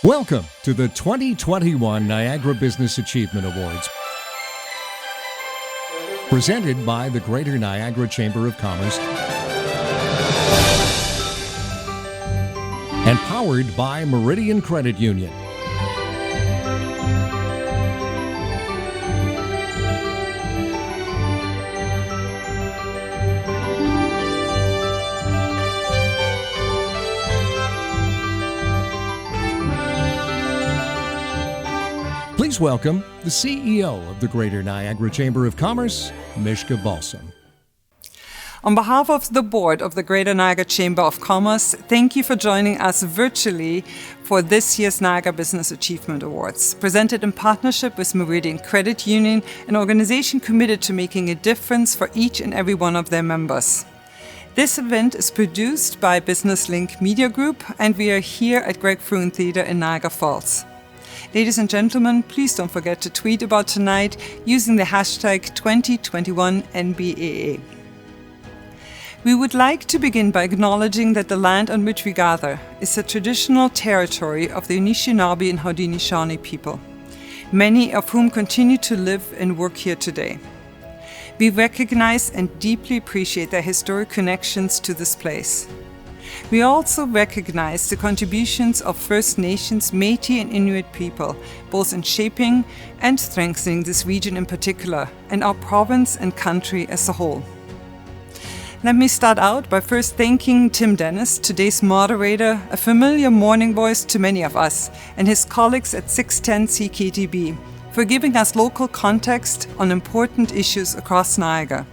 Welcome to the 2021 Niagara Business Achievement Awards, presented by the Greater Niagara Chamber of Commerce and powered by Meridian Credit Union. Please welcome the CEO of the Greater Niagara Chamber of Commerce, Mishka Balsam. On behalf of the board of the Greater Niagara Chamber of Commerce, thank you for joining us virtually for this year's Niagara Business Achievement Awards, presented in partnership with Meridian Credit Union, an organization committed to making a difference for each and every one of their members. This event is produced by Business Link Media Group, and we are here at Greg Frewin Theatre in Niagara Falls. Ladies and gentlemen, please don't forget to tweet about tonight using the hashtag 2021NBAA. We would like to begin by acknowledging that the land on which we gather is the traditional territory of the Anishinaabe and Haudenosaunee people, many of whom continue to live and work here today. We recognize and deeply appreciate their historic connections to this place. We also recognize the contributions of First Nations, Métis and Inuit people, both in shaping and strengthening this region in particular, and our province and country as a whole. Let me start out by first thanking Tim Dennis, today's moderator, a familiar morning voice to many of us, and his colleagues at 610 CKTB, for giving us local context on important issues across Niagara.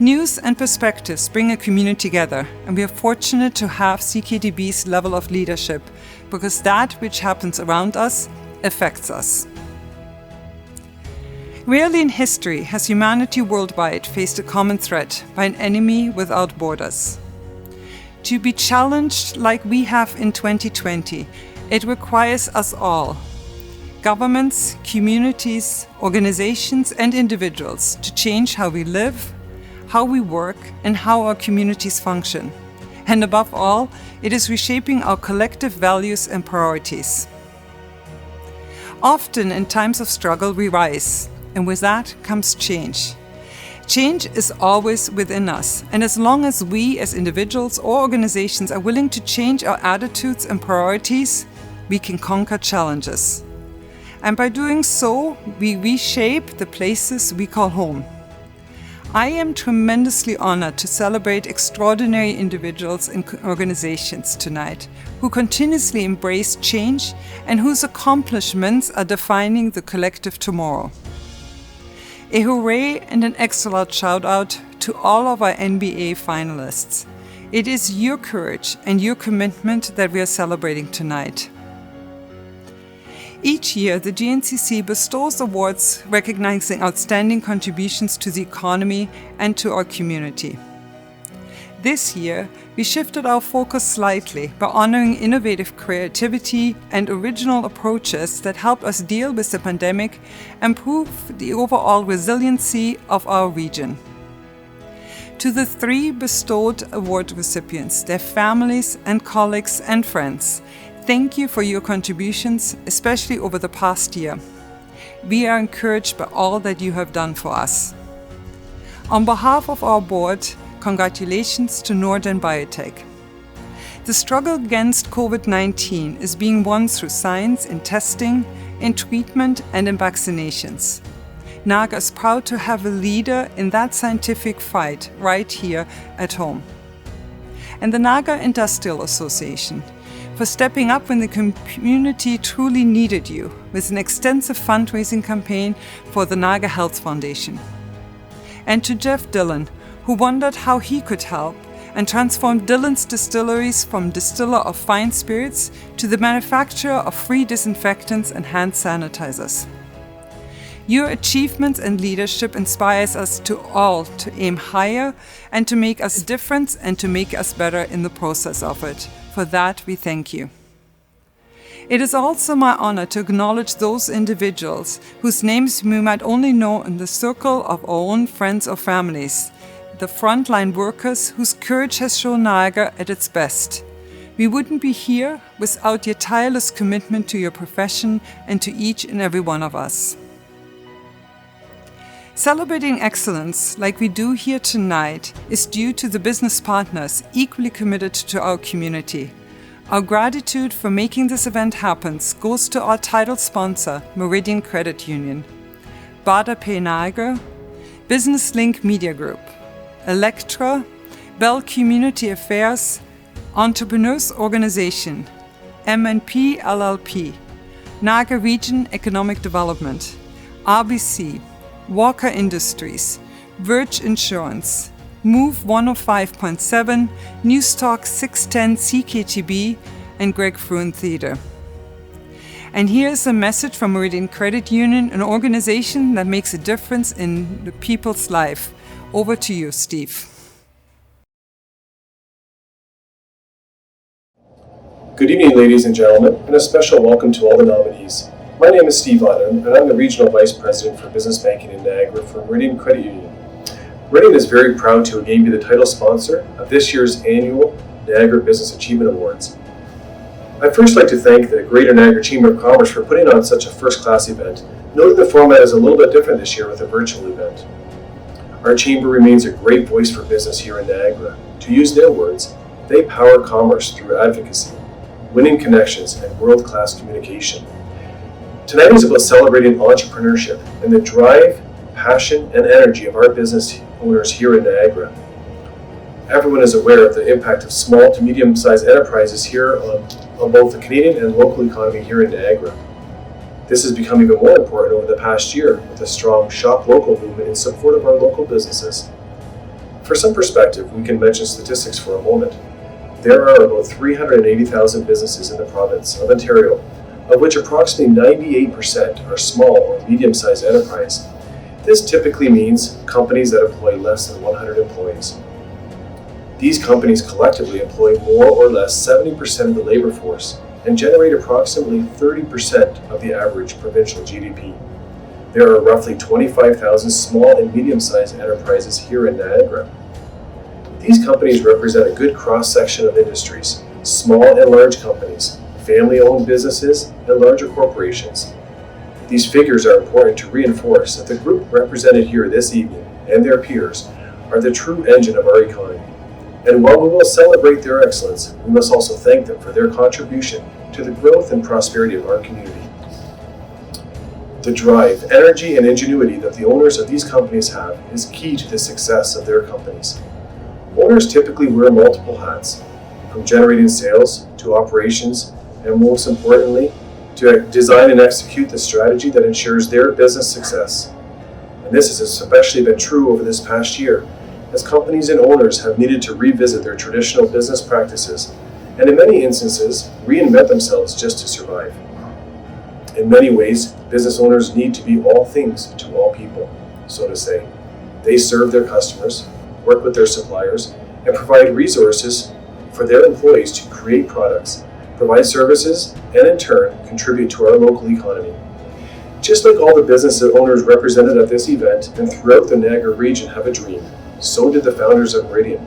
News and perspectives bring a community together, and we are fortunate to have CKTB's level of leadership, because that which happens around us affects us. Rarely in history has humanity worldwide faced a common threat by an enemy without borders. To be challenged like we have in 2020, it requires us all, governments, communities, organizations, and individuals, to change how we live, how we work, and how our communities function. And above all, it is reshaping our collective values and priorities. Often in times of struggle, we rise, and with that comes change. Change is always within us, and as long as we as individuals or organizations are willing to change our attitudes and priorities, we can conquer challenges. And by doing so, we reshape the places we call home. I am tremendously honored to celebrate extraordinary individuals and organizations tonight who continuously embrace change and whose accomplishments are defining the collective tomorrow. A hooray and an extra loud shout out to all of our NBA finalists. It is your courage and your commitment that we are celebrating tonight. Each year, the GNCC bestows awards recognizing outstanding contributions to the economy and to our community. This year, we shifted our focus slightly by honoring innovative creativity and original approaches that helped us deal with the pandemic and prove the overall resiliency of our region. To the 3 bestowed award recipients, their families and colleagues and friends, thank you for your contributions, especially over the past year. We are encouraged by all that you have done for us. On behalf of our board, congratulations to Northern Biotech. The struggle against COVID-19 is being won through science in testing, in treatment, and in vaccinations. Niagara is proud to have a leader in that scientific fight right here at home. And the Niagara Industrial Association, for stepping up when the community truly needed you with an extensive fundraising campaign for the Niagara Health Foundation. And to Jeff Dillon, who wondered how he could help and transform Dillon's distilleries from distiller of fine spirits to the manufacturer of free disinfectants and hand sanitizers. Your achievements and leadership inspires us to all to aim higher and to make us different and to make us better in the process of it. For that, we thank you. It is also my honor to acknowledge those individuals whose names we might only know in the circle of our own friends or families, the frontline workers whose courage has shown Niagara at its best, We wouldn't be here without your tireless commitment to your profession and to each and every one of us. Celebrating excellence like we do here tonight is due to the business partners equally committed to our community. Our gratitude for making this event happen goes to our title sponsor, Meridian Credit Union, Bada Pay Niagara, Business Link Media Group, Electra, Bell Community Affairs, Entrepreneurs Organization, M&P LLP, Niagara Region Economic Development, RBC, Walker Industries, Verge Insurance, Move 105.7, Newstalk 610 CKTB, and Greg Fruin Theatre. And here's a message from Meridian Credit Union, an organization that makes a difference in the people's life. Over to you, Steve. Good evening, ladies and gentlemen, and a special welcome to all the nominees. My name is Steve Otton, and I'm the Regional Vice President for Business Banking in Niagara for Meridian Credit Union. Meridian is very proud to again be the title sponsor of this year's annual Niagara Business Achievement Awards. I'd first like to thank the Greater Niagara Chamber of Commerce for putting on such a first-class event, noting the format is a little bit different this year with a virtual event. Our chamber remains a great voice for business here in Niagara. To use their words, they power commerce through advocacy, winning connections, and world-class communication. Tonight is about celebrating entrepreneurship and the drive, passion, and energy of our business owners here in Niagara. Everyone is aware of the impact of small to medium-sized enterprises here on both the Canadian and local economy here in Niagara. This has become even more important over the past year with a strong Shop Local movement in support of our local businesses. For some perspective, we can mention statistics for a moment. There are about 380,000 businesses in the province of Ontario, of which approximately 98% are small or medium-sized enterprise. This typically means companies that employ less than 100 employees. These companies collectively employ more or less 70% of the labor force and generate approximately 30% of the average provincial GDP. There are roughly 25,000 small and medium-sized enterprises here in Niagara. These companies represent a good cross-section of industries, small and large companies, family-owned businesses, and larger corporations. These figures are important to reinforce that the group represented here this evening and their peers are the true engine of our economy. And while we will celebrate their excellence, we must also thank them for their contribution to the growth and prosperity of our community. The drive, energy, and ingenuity that the owners of these companies have is key to the success of their companies. Owners typically wear multiple hats, from generating sales to operations, and most importantly, to design and execute the strategy that ensures their business success. And this has especially been true over this past year, as companies and owners have needed to revisit their traditional business practices, and in many instances, reinvent themselves just to survive. In many ways, business owners need to be all things to all people, so to say. They serve their customers, work with their suppliers, and provide resources for their employees to create products, provide services, and in turn, contribute to our local economy. Just like all the business owners represented at this event and throughout the Niagara region have a dream, so did the founders of Meridian.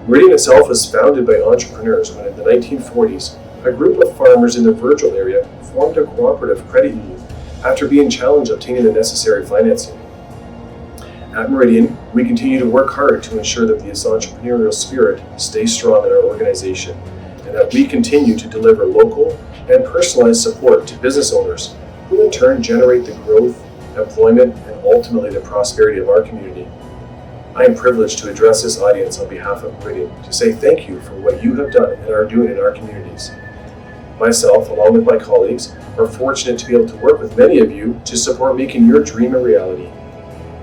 Meridian itself was founded by entrepreneurs when in the 1940s, a group of farmers in the Virgil area formed a cooperative credit union after being challenged obtaining the necessary financing. At Meridian, we continue to work hard to ensure that this entrepreneurial spirit stays strong in our organization, and that we continue to deliver local and personalized support to business owners who in turn generate the growth, employment, and ultimately the prosperity of our community. I am privileged to address this audience on behalf of Meridian to say thank you for what you have done and are doing in our communities. Myself, along with my colleagues, are fortunate to be able to work with many of you to support making your dream a reality.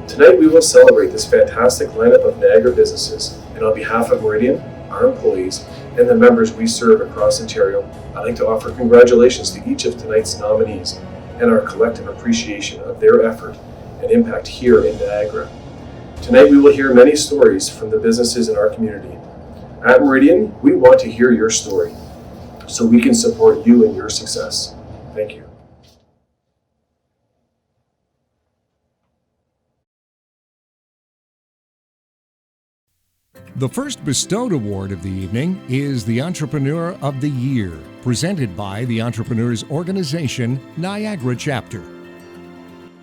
Tonight we will celebrate this fantastic lineup of Niagara businesses, and on behalf of Meridian, our employees, and the members we serve across Ontario, I'd like to offer congratulations to each of tonight's nominees and our collective appreciation of their effort and impact here in Niagara. Tonight we will hear many stories from the businesses in our community. At Meridian, we want to hear your story so we can support you in your success. Thank you. The first bestowed award of the evening is the Entrepreneur of the Year, presented by the Entrepreneurs Organization, Niagara Chapter.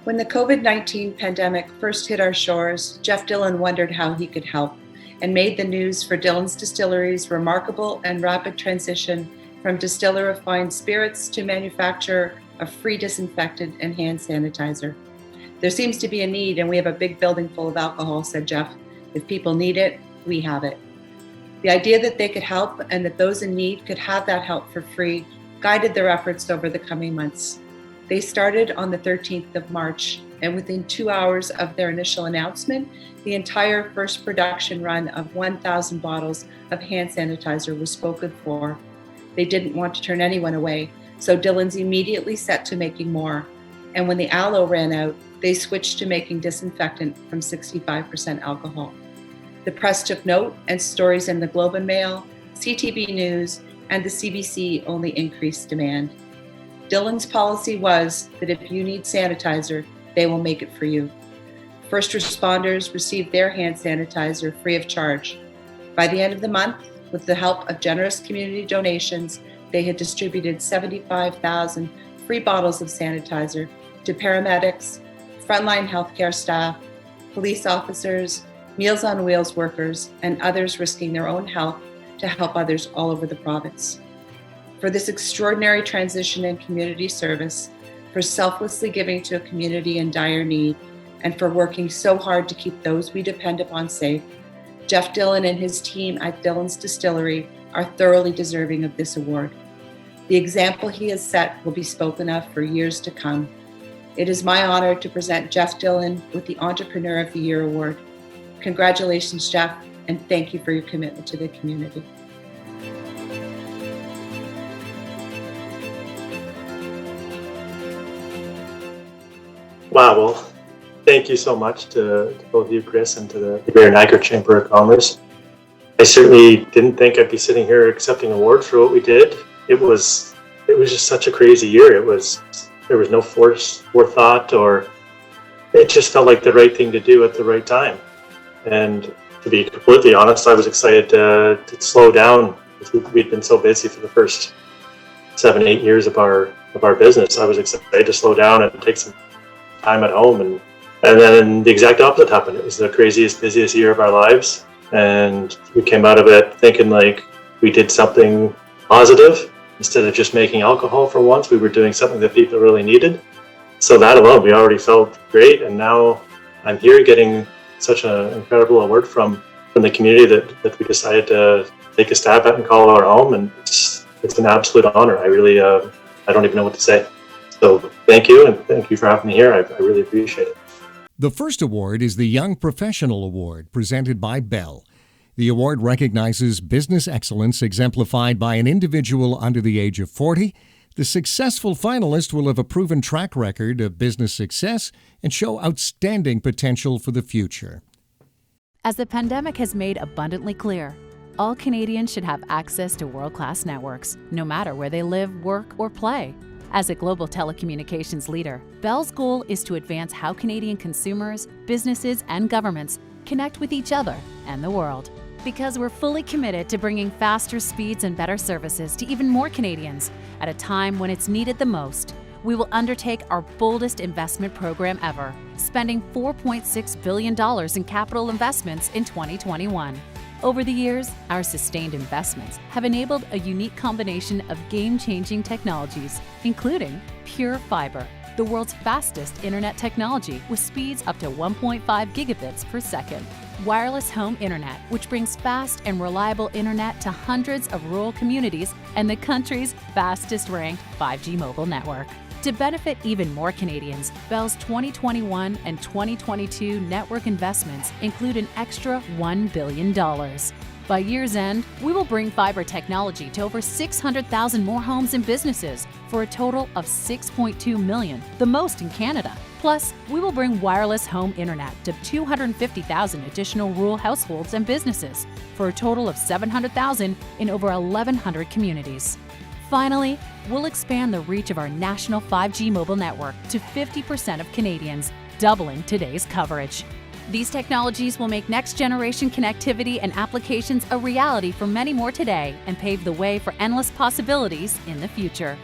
When the COVID-19 pandemic first hit our shores, Jeff Dillon wondered how he could help and made the news for Dillon's Distillery's remarkable and rapid transition from distiller of fine spirits to manufacturer of free disinfectant and hand sanitizer. There seems to be a need, and we have a big building full of alcohol, said Jeff. If people need it, we have it. The idea that they could help and that those in need could have that help for free guided their efforts over the coming months. They started on the 13th of March, and within 2 hours of their initial announcement, the entire first production run of 1,000 bottles of hand sanitizer was spoken for. They didn't want to turn anyone away, so Dillon's immediately set to making more. And when the aloe ran out, they switched to making disinfectant from 65% alcohol. The press took note, and stories in the Globe and Mail, CTV News, and the CBC only increased demand. Dillon's policy was that if you need sanitizer, they will make it for you. First responders received their hand sanitizer free of charge. By the end of the month, with the help of generous community donations, they had distributed 75,000 free bottles of sanitizer to paramedics, frontline healthcare staff, police officers, Meals on Wheels workers, and others risking their own health to help others all over the province. For this extraordinary transition in community service, for selflessly giving to a community in dire need, and for working so hard to keep those we depend upon safe, Jeff Dillon and his team at Dillon's Distillery are thoroughly deserving of this award. The example he has set will be spoken of for years to come. It is my honor to present Jeff Dillon with the Entrepreneur of the Year Award. Congratulations, Jeff, and thank you for your commitment to the community. Wow, well, thank you so much to both of you, Chris, and to the Greater Niagara Chamber of Commerce. I certainly didn't think I'd be sitting here accepting awards for what we did. It was just such a crazy year. There was no forethought, or it just felt like the right thing to do at the right time. And to be completely honest, I was excited to slow down. We'd been so busy for the first 7-8 years of our business. I was excited to slow down and take some time at home, and then the exact opposite happened. It was the craziest, busiest year of our lives, and we came out of it thinking like we did something positive. Instead of just making alcohol for once, we were doing something that people really needed. So that alone, we already felt great, and now I'm here getting such an incredible award from the community that we decided to take a stab at and call our home, and it's an absolute honor. I really I don't even know what to say. So thank you, and thank you for having me here. I really appreciate it. The first award is the Young Professional Award, presented by Bell. The award recognizes business excellence exemplified by an individual under the age of 40. The successful finalist will have a proven track record of business success and show outstanding potential for the future. As the pandemic has made abundantly clear, all Canadians should have access to world-class networks, no matter where they live, work, or play. As a global telecommunications leader, Bell's goal is to advance how Canadian consumers, businesses, and governments connect with each other and the world. Because we're fully committed to bringing faster speeds and better services to even more Canadians at a time when it's needed the most, we will undertake our boldest investment program ever, spending $4.6 billion in capital investments in 2021. Over the years, our sustained investments have enabled a unique combination of game-changing technologies, including Pure Fiber, the world's fastest internet technology with speeds up to 1.5 gigabits per second. Wireless home internet, which brings fast and reliable internet to hundreds of rural communities, and the country's fastest ranked 5G mobile network. To benefit even more Canadians, Bell's 2021 and 2022 network investments include an extra $1 billion. By year's end, we will bring fiber technology to over 600,000 more homes and businesses for a total of 6.2 million, the most in Canada. Plus, we will bring wireless home internet to 250,000 additional rural households and businesses for a total of 700,000 in over 1,100 communities. Finally, we'll expand the reach of our national 5G mobile network to 50% of Canadians, doubling today's coverage. These technologies will make next-generation connectivity and applications a reality for many more today and pave the way for endless possibilities in the future.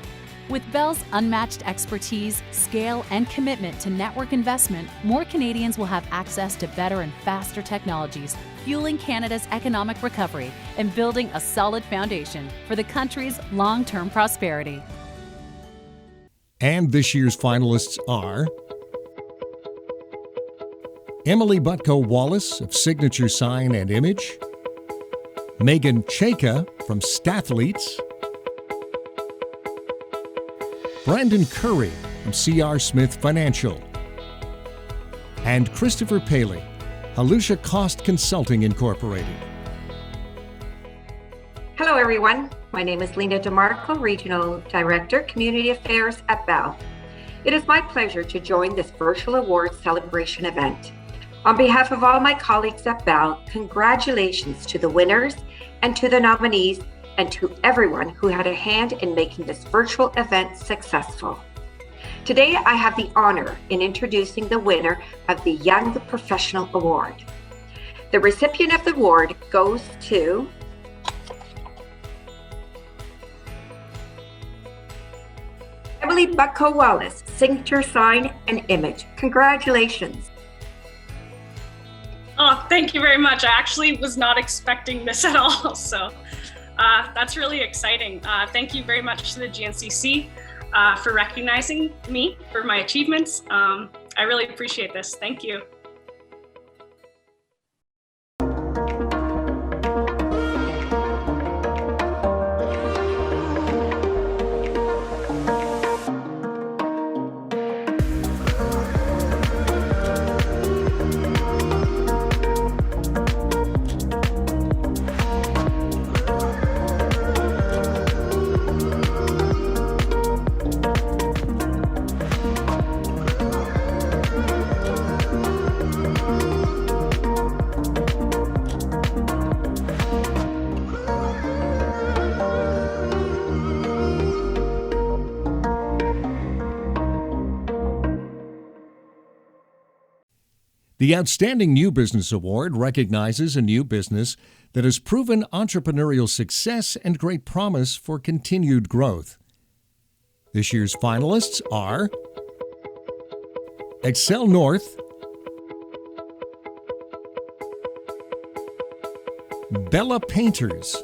With Bell's unmatched expertise, scale, and commitment to network investment, more Canadians will have access to better and faster technologies, fueling Canada's economic recovery and building a solid foundation for the country's long-term prosperity. And this year's finalists are Emily Butko-Wallace of Signature Sign and Image, Megan Chayka from Stathletes, Brandon Curry from C.R. Smith Financial, and Christopher Paley, Halusha Cost Consulting Incorporated. Hello everyone, my name is Lena DeMarco, Regional Director, Community Affairs at Bell. It is my pleasure to join this virtual awards celebration event. On behalf of all my colleagues at Bell, congratulations to the winners and to the nominees and to everyone who had a hand in making this virtual event successful. Today, I have the honor in introducing the winner of the Young Professional Award. The recipient of the award goes to Emily Butko-Wallace, Signature Sign and Image. Congratulations. Oh, thank you very much. I actually was not expecting this at all, so that's really exciting. Thank you very much to the GNCC for recognizing me for my achievements. I really appreciate this. Thank you. The Outstanding New Business Award recognizes a new business that has proven entrepreneurial success and great promise for continued growth. This year's finalists are Excel North, Bella Painters,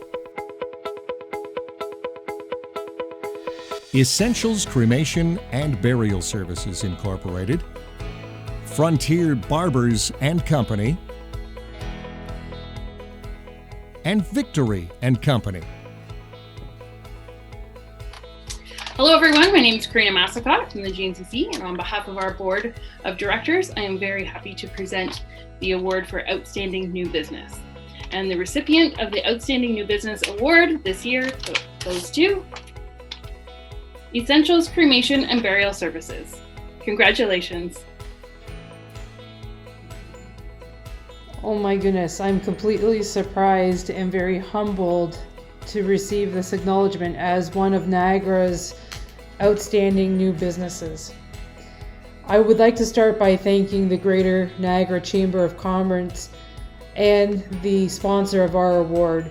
Essentials Cremation and Burial Services Incorporated, Frontier Barbers and Company, and Victory and Company. Hello everyone, my name is Karina Massacott from the GNCC, and on behalf of our Board of Directors, I am very happy to present the award for Outstanding New Business. And the recipient of the Outstanding New Business Award this year goes to Essentials Cremation and Burial Services. Congratulations. Oh my goodness, I'm completely surprised and very humbled to receive this acknowledgement as one of Niagara's outstanding new businesses. I would like to start by thanking the Greater Niagara Chamber of Commerce and the sponsor of our award.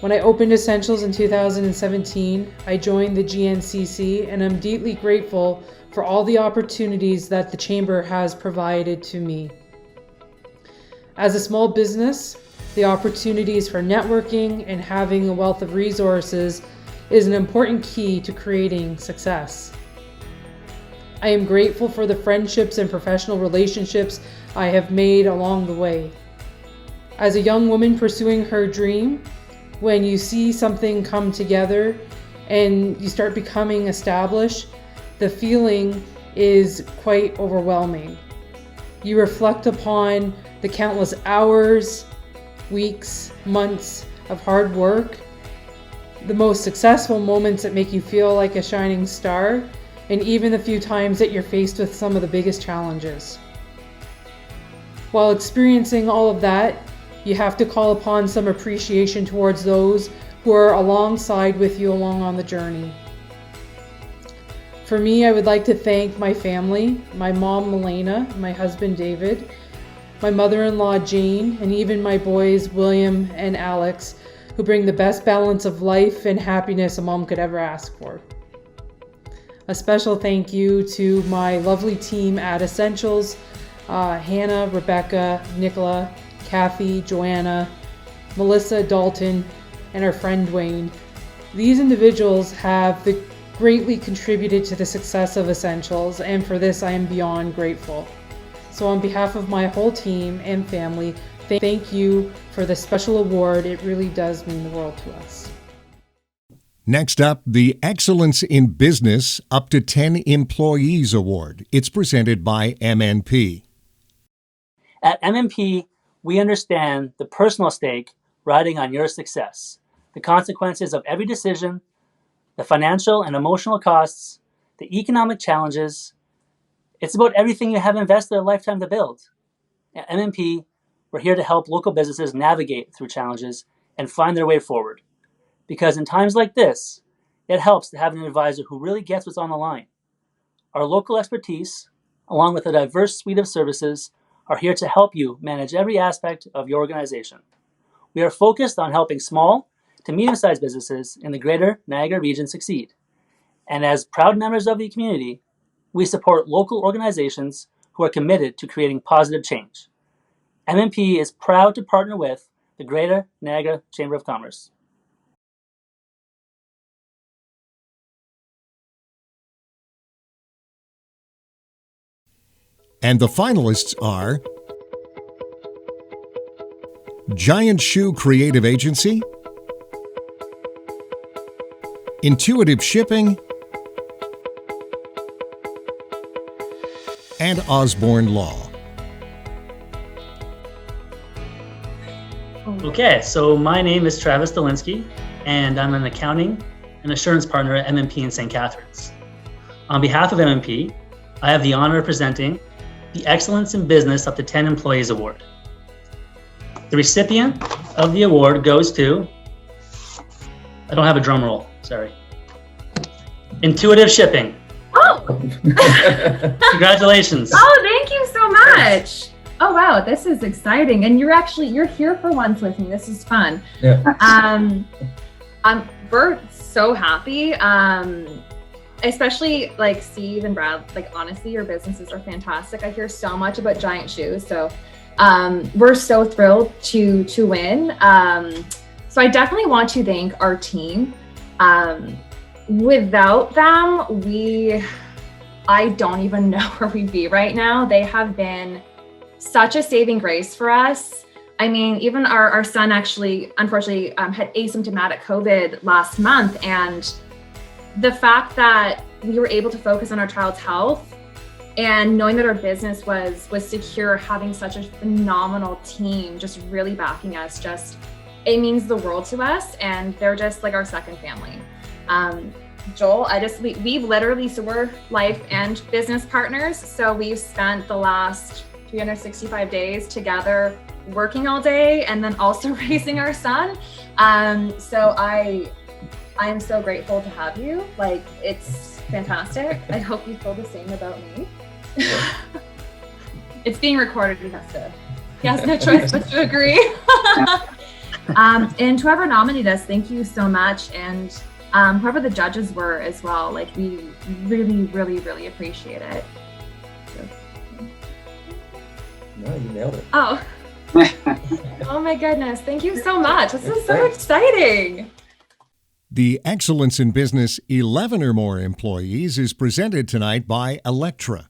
When I opened Essentials in 2017, I joined the GNCC, and I'm deeply grateful for all the opportunities that the Chamber has provided to me. As a small business, the opportunities for networking and having a wealth of resources is an important key to creating success. I am grateful for the friendships and professional relationships I have made along the way. As a young woman pursuing her dream, when you see something come together and you start becoming established, the feeling is quite overwhelming. You reflect upon the countless hours, weeks, months of hard work, the most successful moments that make you feel like a shining star, and even the few times that you're faced with some of the biggest challenges. While experiencing all of that, you have to call upon some appreciation towards those who are alongside with you along on the journey. For me, I would like to thank my family, my mom, Melena, my husband, David, my mother-in-law Jane, and even my boys William and Alex, who bring the best balance of life and happiness a mom could ever ask for. A special thank you to my lovely team at Essentials, Hannah, Rebecca, Nicola, Kathy, Joanna, Melissa, Dalton, and our friend Dwayne. These individuals have greatly contributed to the success of Essentials, and for this I am beyond grateful. So on behalf of my whole team and family, thank you for the special award. It really does mean the world to us. Next up, the Excellence in Business Up to 10 Employees Award. It's presented by MNP. At MNP, we understand the personal stake riding on your success, the consequences of every decision, the financial and emotional costs, the economic challenges. It's about everything you have invested a lifetime to build. At MNP, we're here to help local businesses navigate through challenges and find their way forward. Because in times like this, it helps to have an advisor who really gets what's on the line. Our local expertise, along with a diverse suite of services, are here to help you manage every aspect of your organization. We are focused on helping small to medium-sized businesses in the greater Niagara region succeed. And as proud members of the community, we support local organizations who are committed to creating positive change. MNP is proud to partner with the Greater Niagara Chamber of Commerce. And the finalists are Giant Shoe Creative Agency, Intuitive Shipping, and Osborne Law. Okay, so my name is Travis Dolinsky, and I'm an accounting and assurance partner at MNP in St. Catharines. On behalf of MNP, I have the honor of presenting the Excellence in Business Up to 10 Employees Award. The recipient of the award goes to, I don't have a drum roll, sorry. Intuitive Shipping. Oh! Congratulations. Oh, thank you so much. Oh, wow, this is exciting. And you're here for once with me. This is fun. Yeah. We're so happy. Especially like Steve and Brad, like honestly, your businesses are fantastic. I hear so much about Giant Shoes. So we're so thrilled to win. So I definitely want to thank our team. Without them, I don't even know where we'd be right now. They have been such a saving grace for us. I mean, even our son actually, unfortunately, had asymptomatic COVID last month. And the fact that we were able to focus on our child's health and knowing that our business was secure, having such a phenomenal team just really backing us, it means the world to us. And they're just like our second family. Joel, we've literally, so we're life and business partners. So we've spent the last 365 days together working all day and then also raising our son. So I am so grateful to have you. Like, it's fantastic. I hope you feel the same about me. It's being recorded. He has no choice but to agree. And whoever nominated us, thank you so much. And whoever the judges were as well, like we really, really, really appreciate it. No, you nailed it. Oh. Oh my goodness. Thank you so much. This is so exciting. The Excellence in Business 11 or More Employees is presented tonight by Electra.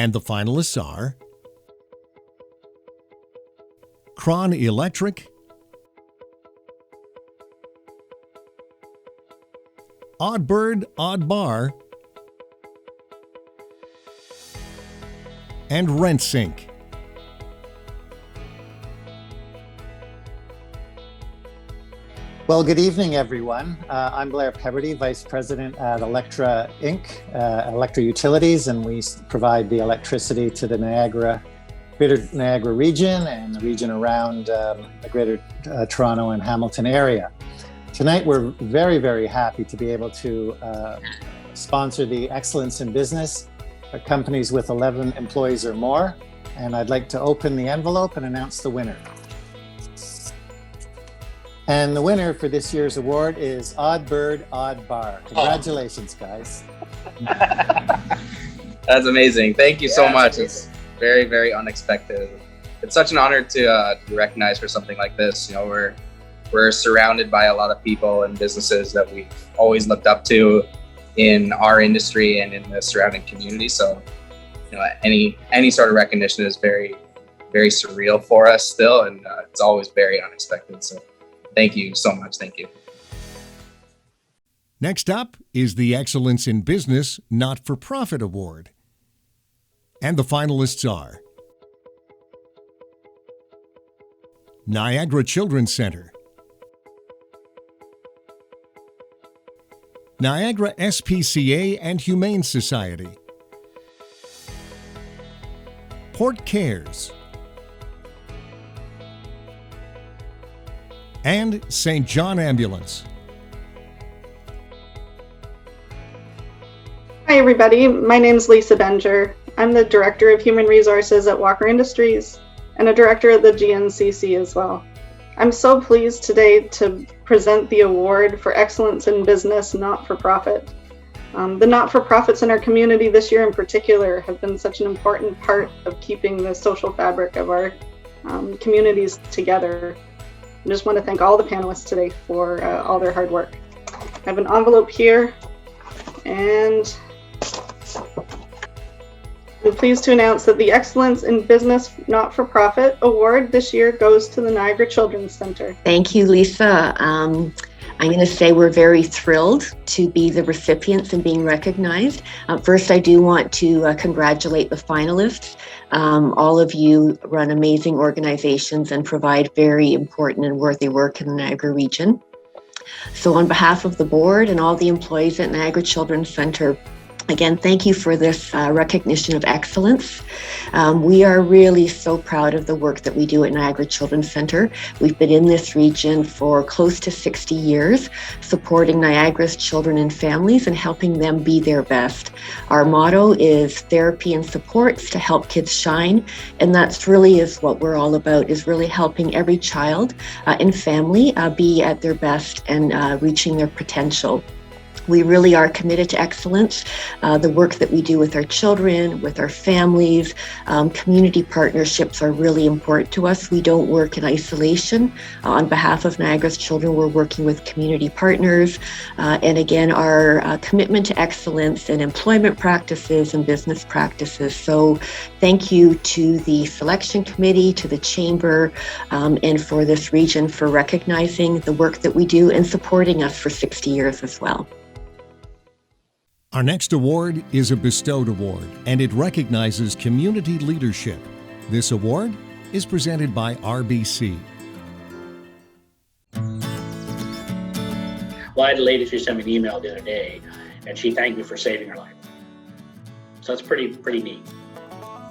And the finalists are Cron Electric, Odd Bird, Odd Bar, and RentSync. Well, good evening, everyone. I'm Blair Pebberty, Vice President at Electra Inc., Electra Utilities, and we provide the electricity to the Greater Niagara region and the region around the Greater Toronto and Hamilton area. Tonight, we're very, very happy to be able to sponsor the Excellence in Business for companies with 11 employees or more. And I'd like to open the envelope and announce the winner. And the winner for this year's award is Odd Bird, Odd Bar. Congratulations, guys. That's amazing. Thank you so much. It's very, very unexpected. It's such an honor to be recognized for something like this. You know, we're surrounded by a lot of people and businesses that we've always looked up to in our industry and in the surrounding community. So, you know, any sort of recognition is very, very surreal for us still, and it's always very unexpected. So, thank you so much. Thank you. Next up is the Excellence in Business Not-for-Profit Award. And the finalists are Niagara Children's Center, Niagara SPCA and Humane Society, Port Cares, and St. John Ambulance. Hi everybody, my name is Lisa Benger. I'm the Director of Human Resources at Walker Industries and a Director at the GNCC as well. I'm so pleased today to present the award for Excellence in Business Not-for-Profit. The not-for-profits in our community this year in particular have been such an important part of keeping the social fabric of our communities together. I just want to thank all the panelists today for all their hard work. I have an envelope here, and I'm pleased to announce that the Excellence in Business Not-for-Profit Award this year goes to the Niagara Children's Center. Thank you, Lisa. I'm going to say we're very thrilled to be the recipients and being recognized. First, I do want to congratulate the finalists. All of you run amazing organizations and provide very important and worthy work in the Niagara region. So on behalf of the board and all the employees at Niagara Children's Center, again, thank you for this recognition of excellence. We are really so proud of the work that we do at Niagara Children's Center. We've been in this region for close to 60 years, supporting Niagara's children and families and helping them be their best. Our motto is therapy and supports to help kids shine, and that's really is what we're all about, is really helping every child and family be at their best and reaching their potential. We really are committed to excellence. The work that we do with our children, with our families, community partnerships are really important to us. We don't work in isolation. On behalf of Niagara's children, we're working with community partners. And again, our commitment to excellence in employment practices and business practices. So thank you to the selection committee, to the chamber, and for this region for recognizing the work that we do and supporting us for 60 years as well. Our next award is a bestowed award, and it recognizes community leadership. This award is presented by RBC. Well, I had a lady who sent me an email the other day, and she thanked me for saving her life. So that's pretty neat.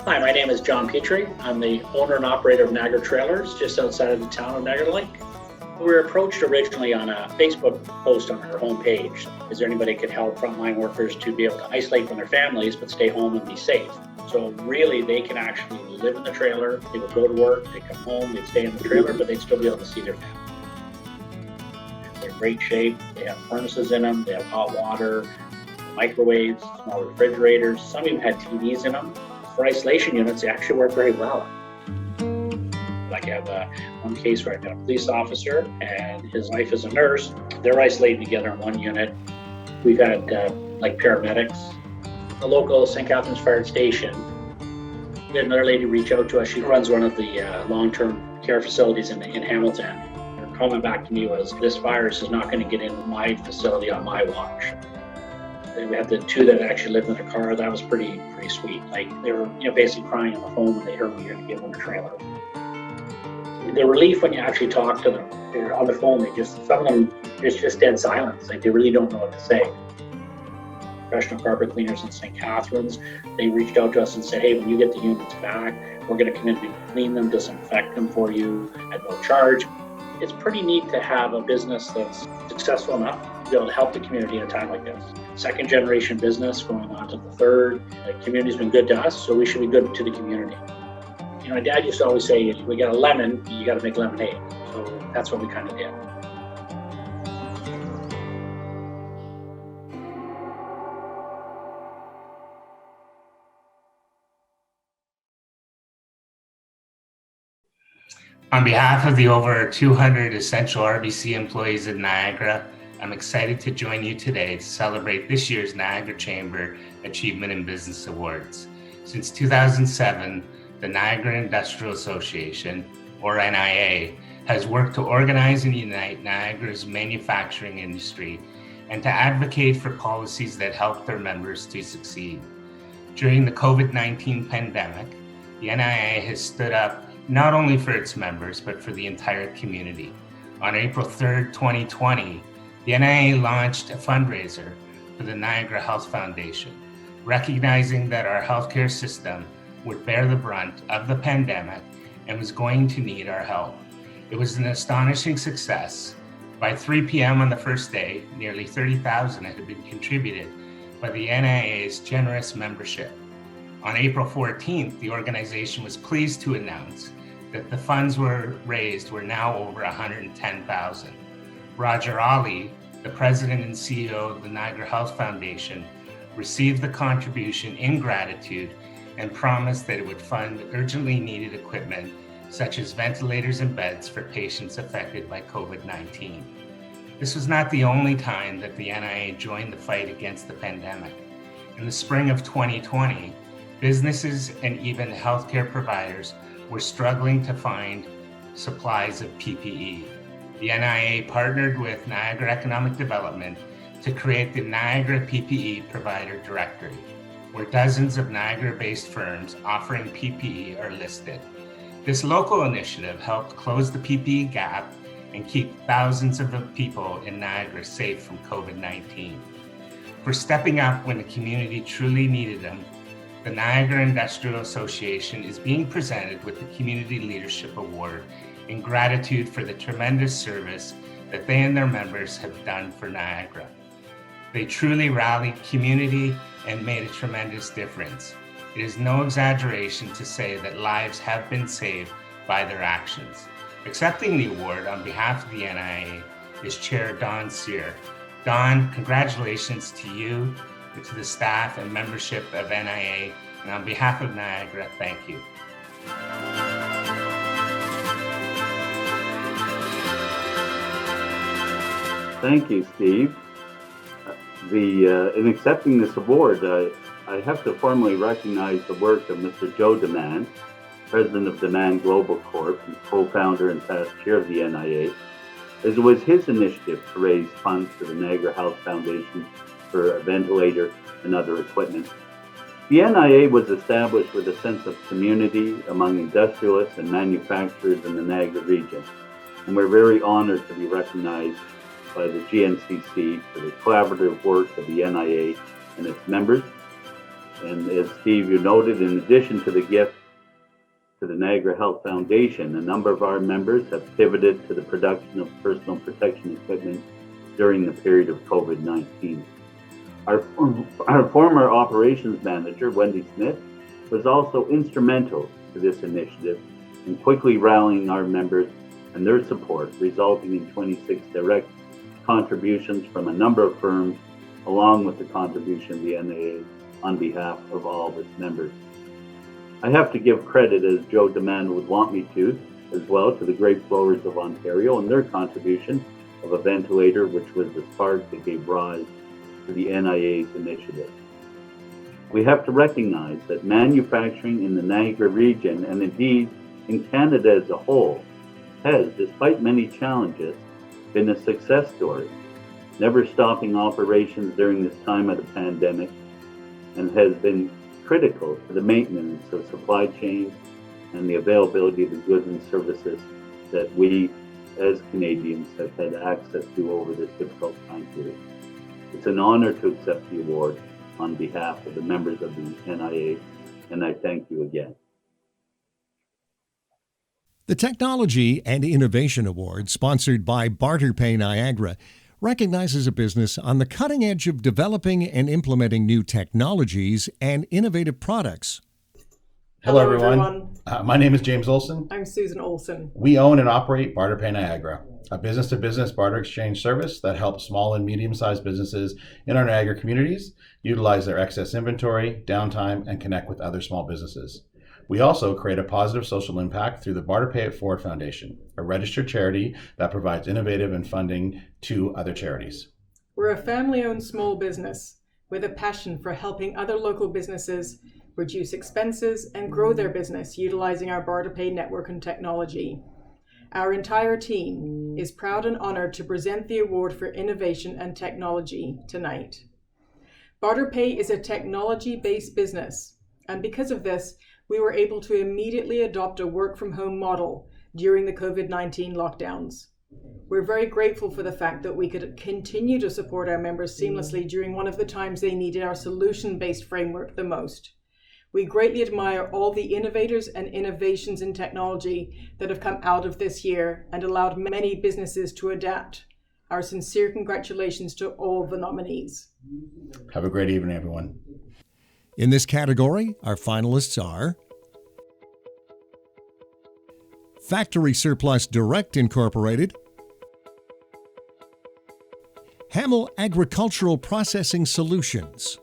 Hi, my name is John Petrie. I'm the owner and operator of Niagara Trailers, just outside of the town of Niagara Lake. We were approached originally on a Facebook post on our homepage. Is there anybody who could help frontline workers to be able to isolate from their families but stay home and be safe? So really, they can actually live in the trailer. They would go to work, they come home, they'd stay in the trailer, but they'd still be able to see their family. They're in great shape. They have furnaces in them. They have hot water, microwaves, small refrigerators. Some even had TVs in them. For isolation units, they actually work very well. Like I have one case where I've got a police officer and his wife is a nurse. They're isolated together in one unit. We've had like paramedics. The local St. Catharines Fire Station We had another lady reach out to us. She runs one of the long-term care facilities in Hamilton. Her comment back to me was, this virus is not going to get in my facility on my watch. We had the two that actually lived in a car. That was pretty sweet. Like, they were basically crying on the phone when they heard we were going to give them a trailer. The relief when you actually talk to them, they're on the phone, some of them, it's just dead silence. Like, they really don't know what to say. Professional carpet cleaners in St. Catharines, they reached out to us and said, hey, when you get the units back, we're going to come in and clean them, disinfect them for you at no charge. It's pretty neat to have a business that's successful enough to be able to help the community in a time like this. Second generation business going on to the third. The community's been good to us, so we should be good to the community. My dad used to always say, if we got a lemon, you got to make lemonade. So that's what we kind of did. On behalf of the over 200 essential RBC employees at Niagara, I'm excited to join you today to celebrate this year's Niagara Chamber Achievement in Business Awards. Since 2007, the Niagara Industrial Association, or NIA, has worked to organize and unite Niagara's manufacturing industry and to advocate for policies that help their members to succeed. During the COVID-19 pandemic, the NIA has stood up not only for its members, but for the entire community. On April 3rd, 2020, the NIA launched a fundraiser for the Niagara Health Foundation, recognizing that our healthcare system would bear the brunt of the pandemic and was going to need our help. It was an astonishing success. By 3 p.m. on the first day, nearly $30,000 had been contributed by the NIA's generous membership. On April 14th, the organization was pleased to announce that the funds raised were now over $110,000. Roger Ali, the president and CEO of the Niagara Health Foundation, received the contribution in gratitude and promised that it would fund urgently needed equipment such as ventilators and beds for patients affected by COVID-19. This was not the only time that the NIA joined the fight against the pandemic. In the spring of 2020, businesses and even healthcare providers were struggling to find supplies of PPE. The NIA partnered with Niagara Economic Development to create the Niagara PPE Provider Directory, where dozens of Niagara-based firms offering PPE are listed. This local initiative helped close the PPE gap and keep thousands of people in Niagara safe from COVID-19. For stepping up when the community truly needed them, the Niagara Industrial Association is being presented with the Community Leadership Award in gratitude for the tremendous service that they and their members have done for Niagara. They truly rallied community and made a tremendous difference. It is no exaggeration to say that lives have been saved by their actions. Accepting the award on behalf of the NIA is Chair Don Sear. Don, congratulations to you, to the staff and membership of NIA, and on behalf of Niagara, thank you. Thank you, Steve. In accepting this award, I have to formally recognize the work of Mr. Joe Demand, President of Demand Global Corp. And co-founder and past chair of the NIA, as it was his initiative to raise funds for the Niagara Health Foundation for a ventilator and other equipment. The NIA was established with a sense of community among industrialists and manufacturers in the Niagara region, and we're very honored to be recognized by the GNCC for the collaborative work of the NIA and its members. And as Steve, you noted, in addition to the gift to the Niagara Health Foundation, a number of our members have pivoted to the production of personal protection equipment during the period of COVID-19. Our former operations manager, Wendy Smith, was also instrumental to this initiative in quickly rallying our members and their support, resulting in 26 direct contributions from a number of firms, along with the contribution of the NIA on behalf of all of its members. I have to give credit, as Joe Demand would want me to, as well, to the Grape Growers of Ontario and their contribution of a ventilator, which was the spark that gave rise to the NIA's initiative. We have to recognize that manufacturing in the Niagara region, and indeed in Canada as a whole, has, despite many challenges, been a success story, never stopping operations during this time of the pandemic, and has been critical to the maintenance of supply chains and the availability of the goods and services that we as Canadians have had access to over this difficult time period. It's an honor to accept the award on behalf of the members of the NIA, and I thank you again. The Technology and Innovation Award, sponsored by BarterPay Niagara, recognizes a business on the cutting edge of developing and implementing new technologies and innovative products. Hello, everyone. My name is James Olson. I'm Susan Olson. We own and operate BarterPay Niagara, a business-to-business barter exchange service that helps small and medium-sized businesses in our Niagara communities utilize their excess inventory, downtime, and connect with other small businesses. We also create a positive social impact through the BarterPay It Forward Foundation, a registered charity that provides innovative and funding to other charities. We're a family-owned small business with a passion for helping other local businesses reduce expenses and grow their business utilizing our BarterPay network and technology. Our entire team is proud and honored to present the award for innovation and technology tonight. BarterPay is a technology-based business, and because of this, we were able to immediately adopt a work-from-home model during the COVID-19 lockdowns. We're very grateful for the fact that we could continue to support our members seamlessly during one of the times they needed our solution-based framework the most. We greatly admire all the innovators and innovations in technology that have come out of this year and allowed many businesses to adapt. Our sincere congratulations to all the nominees. Have a great evening, everyone. In this category, our finalists are Factory Surplus Direct Incorporated, Hamel Agricultural Processing Solutions,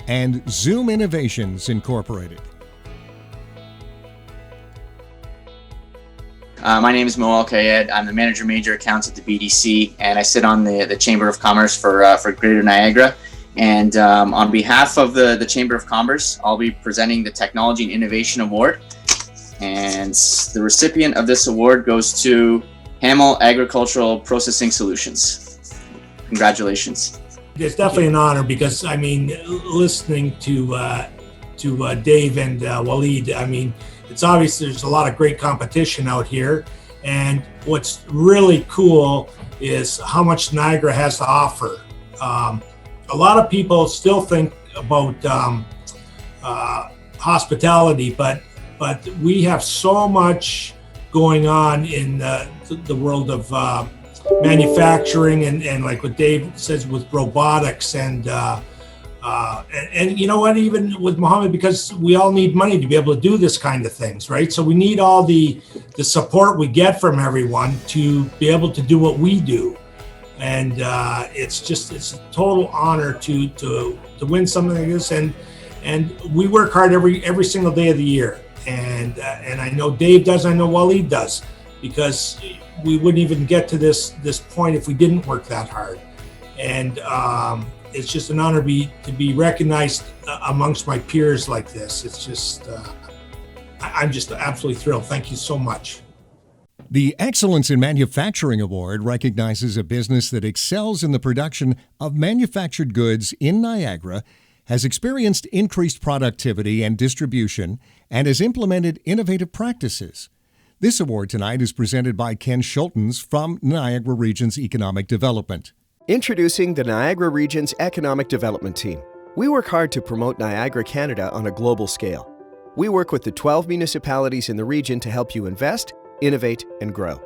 and Zoom Innovations Incorporated. My name is Mo Al-Kayed. I'm the Manager Major Accounts at the BDC, and I sit on the Chamber of Commerce for Greater Niagara. And on behalf of the Chamber of Commerce, I'll be presenting the Technology and Innovation Award. And the recipient of this award goes to Hamel Agricultural Processing Solutions. Congratulations. It's definitely an honor because, I mean, listening to Dave and Waleed, I mean, it's obvious there's a lot of great competition out here. And what's really cool is how much Niagara has to offer. A lot of people still think about hospitality, but we have so much going on in the world of manufacturing and like what Dave says with robotics and you know what, even with Mohammed, because we all need money to be able to do this kind of things, right? So we need all the support we get from everyone to be able to do what we do. And it's a total honor to win something like this, and we work hard every single day of the year, and I know Dave does, I know Waleed does, because we wouldn't even get to this point if we didn't work that hard. And it's just an honor to be recognized amongst my peers like this. It's just I'm just absolutely thrilled. Thank you so much. The Excellence in Manufacturing Award recognizes a business that excels in the production of manufactured goods in Niagara, has experienced increased productivity and distribution, and has implemented innovative practices. This award tonight is presented by Ken Schultens from Niagara Region's Economic Development. Introducing the Niagara Region's Economic Development Team. We work hard to promote Niagara, Canada on a global scale. We work with the 12 municipalities in the region to help you invest, innovate, and grow.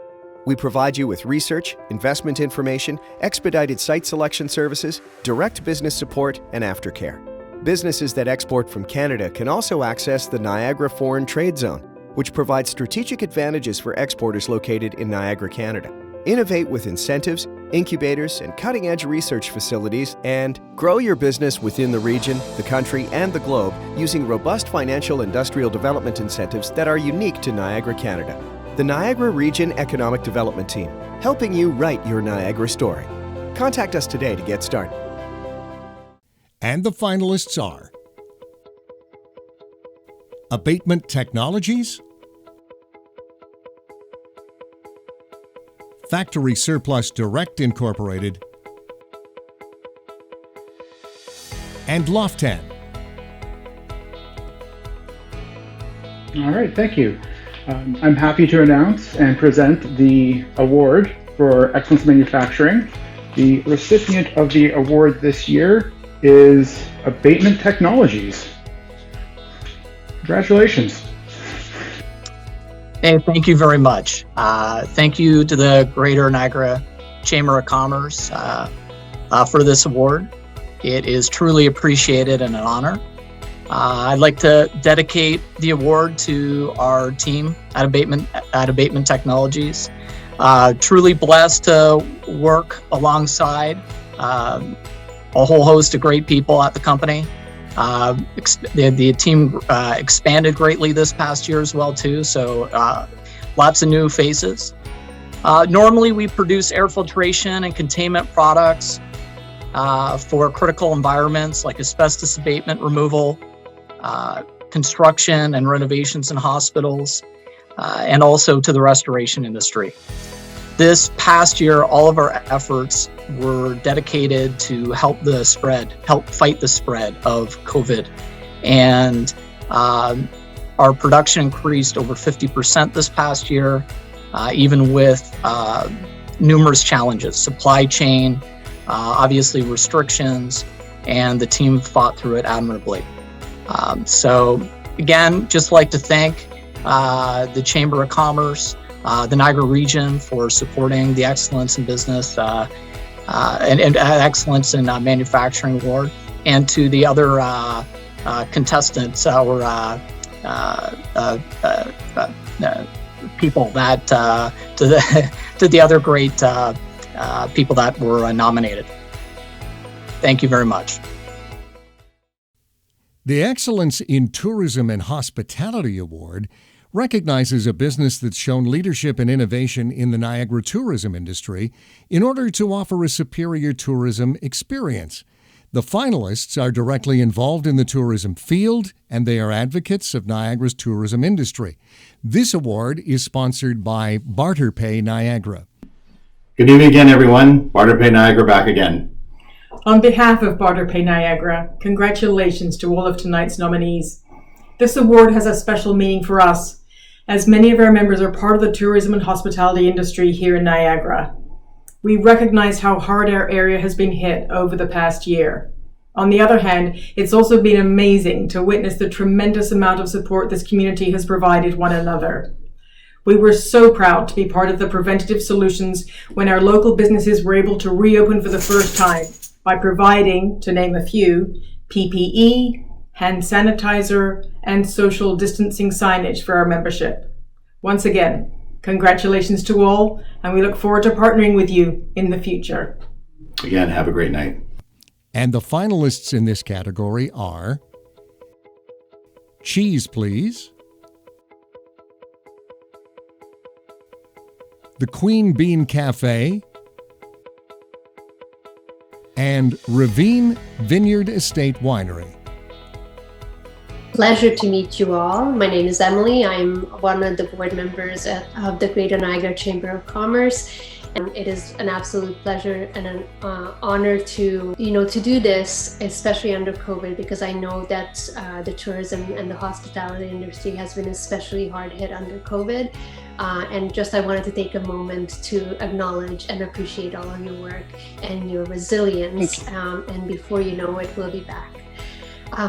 We provide you with research, investment information, expedited site selection services, direct business support, and aftercare. Businesses that export from Canada can also access the Niagara Foreign Trade Zone, which provides strategic advantages for exporters located in Niagara, Canada. Innovate with incentives, incubators, and cutting-edge research facilities, and grow your business within the region, the country, and the globe using robust financial industrial development incentives that are unique to Niagara, Canada. The Niagara Region Economic Development Team, helping you write your Niagara story. Contact us today to get started. And the finalists are Abatement Technologies, Factory Surplus Direct Incorporated, and Loftan. All right, thank you. I'm happy to announce and present the award for Excellence in Manufacturing. The recipient of the award this year is Abatement Technologies. Congratulations. Hey, thank you very much. Thank you to the Greater Niagara Chamber of Commerce for this award. It is truly appreciated and an honor. I'd like to dedicate the award to our team at Abatement Technologies. Truly blessed to work alongside a whole host of great people at the company. The team expanded greatly this past year as well too, so lots of new faces. Normally we produce air filtration and containment products for critical environments like asbestos abatement removal, construction and renovations in hospitals, and also to the restoration industry. This past year, all of our efforts were dedicated to help fight the spread of COVID. And our production increased over 50% this past year, even with numerous challenges, supply chain, obviously restrictions, and the team fought through it admirably. So again, just like to thank the Chamber of Commerce, the Niagara region for supporting the Excellence in Business and Excellence in Manufacturing Award, and to the other contestants, our people that to the other great people that were nominated. Thank you very much. The Excellence in Tourism and Hospitality Award recognizes a business that's shown leadership and innovation in the Niagara tourism industry in order to offer a superior tourism experience. The finalists are directly involved in the tourism field, and they are advocates of Niagara's tourism industry. This award is sponsored by Barter Pay Niagara. Good evening again, everyone. Barter Pay Niagara back again. On behalf of Barter Pay Niagara, congratulations to all of tonight's nominees. This award has a special meaning for us, as many of our members are part of the tourism and hospitality industry here in Niagara. We recognize how hard our area has been hit over the past year. On the other hand, it's also been amazing to witness the tremendous amount of support this community has provided one another. We were so proud to be part of the preventative solutions when our local businesses were able to reopen for the first time by providing, to name a few, PPE, hand sanitizer, and social distancing signage for our membership. Once again, congratulations to all, and we look forward to partnering with you in the future. Again, have a great night. And the finalists in this category are Cheese Please, the Queen Bean Cafe, and Ravine Vineyard Estate Winery. Pleasure to meet you all. My name is Emily. I'm one of the board members of the Greater Niagara Chamber of Commerce. And it is an absolute pleasure and an honor to do this, especially under COVID, because I know that the tourism and the hospitality industry has been especially hard hit under COVID. And just I wanted to take a moment to acknowledge and appreciate all of your work and your resilience. And before you know it, we'll be back.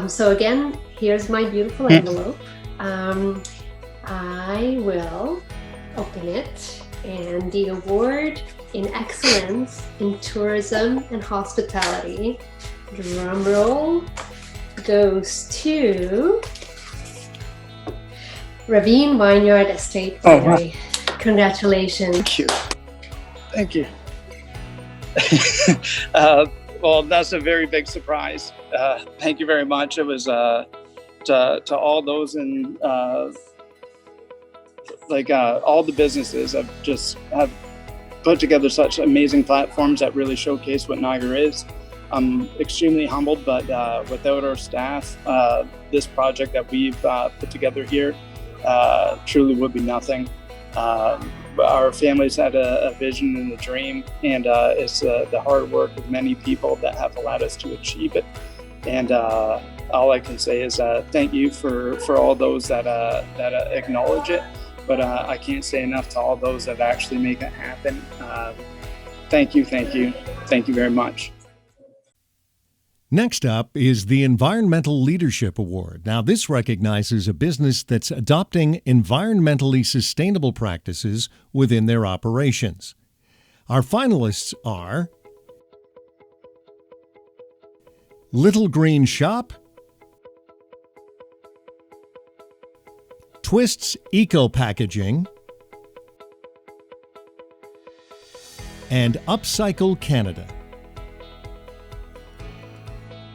So again, here's my beautiful envelope. I will open it, and the award in excellence in tourism and hospitality, drum roll, goes to Ravine Vineyard Estate Winery. Congratulations. Thank you. Well, that's a very big surprise. Thank you very much. It was to all those in all the businesses have put together such amazing platforms that really showcase what Niagara is. I'm extremely humbled, but without our staff, this project that we've put together here truly would be nothing. Our families had a vision and a dream, and it's the hard work of many people that have allowed us to achieve it. And all I can say is thank you for all those that acknowledge it, but I can't say enough to all those that actually make it happen. Thank you very much. Next up is the Environmental Leadership Award. Now, this recognizes a business that's adopting environmentally sustainable practices within their operations. Our finalists are Little Green Shop, Twists Eco Packaging, and Upcycle Canada.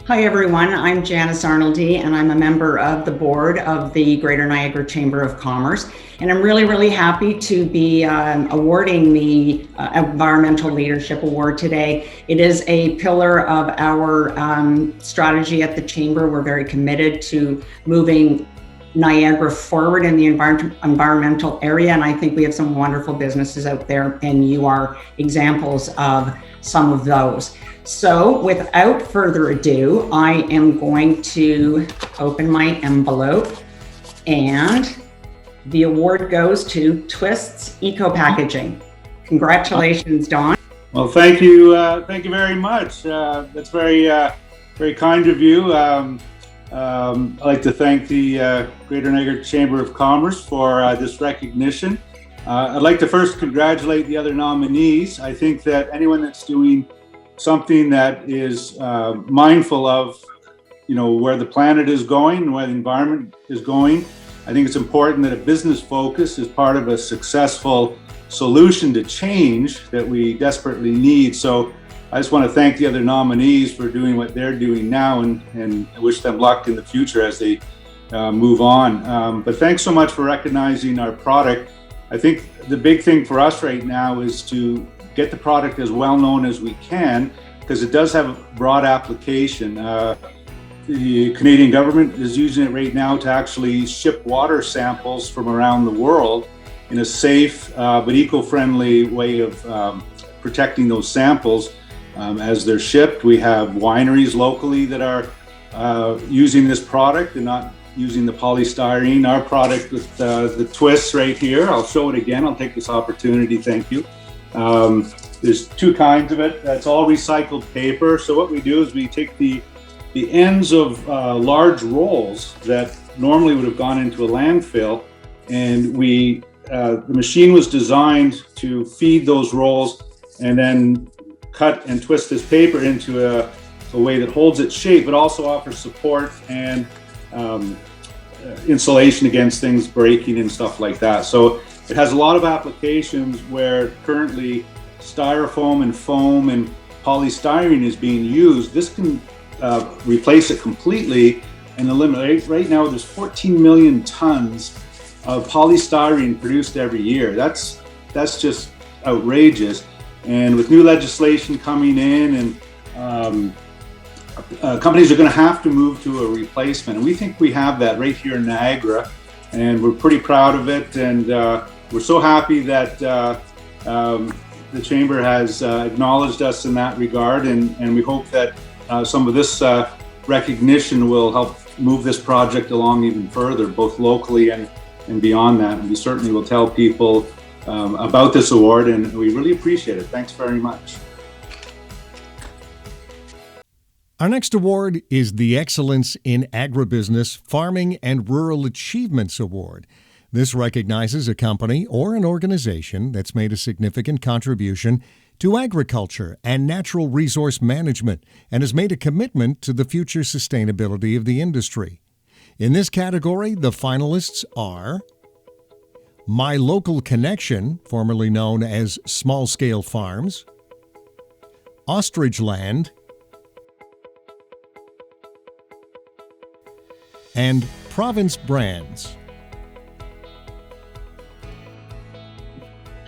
Hi everyone, I'm Janice Arnoldy and I'm a member of the board of the Greater Niagara Chamber of Commerce, and I'm really happy to be awarding the Environmental Leadership Award today. It is a pillar of our strategy at the Chamber. We're very committed to moving Niagara forward in the environmental area, and I think we have some wonderful businesses out there, and you are examples of some of those. So without further ado, I am going to open my envelope, and the award goes to Twists Eco Packaging. Congratulations, Don. Well, thank you very much. That's very kind of you. I'd like to thank the Greater Niagara Chamber of Commerce for this recognition. I'd like to first congratulate the other nominees. I think that anyone that's doing something that is mindful of, where the planet is going, where the environment is going, I think it's important that a business focus is part of a successful solution to change that we desperately need. So I just want to thank the other nominees for doing what they're doing now, and wish them luck in the future as they move on. But thanks so much for recognizing our product. I think the big thing for us right now is to get the product as well known as we can, because it does have a broad application. The Canadian government is using it right now to actually ship water samples from around the world in a safe but eco-friendly way of protecting those samples as they're shipped. We have wineries locally that are using this product and not using the polystyrene. Our product with the twists right here, I'll show it again. I'll take this opportunity, thank you. There's two kinds of it. That's all recycled paper. So what we do is we take the ends of large rolls that normally would have gone into a landfill, and the machine was designed to feed those rolls and then cut and twist this paper into a way that holds its shape, but also offers support and insulation against things breaking and stuff like that. So it has a lot of applications where currently styrofoam and foam and polystyrene is being used. This can replace it completely and eliminate. Right now there's 14 million tons of polystyrene produced every year. That's just outrageous. And with new legislation coming in, and companies are going to have to move to a replacement. And we think we have that right here in Niagara, and we're pretty proud of it. And we're so happy that the Chamber has acknowledged us in that regard. And we hope that some of this recognition will help move this project along even further, both locally and beyond that. And we certainly will tell people about this award, and we really appreciate it. Thanks very much. Our next award is the Excellence in Agribusiness, Farming and Rural Achievements Award. This recognizes a company or an organization that's made a significant contribution to agriculture and natural resource management and has made a commitment to the future sustainability of the industry. In this category, the finalists are My Local Connection, formerly known as Small Scale Farms, Ostrich Land, and Province Brands.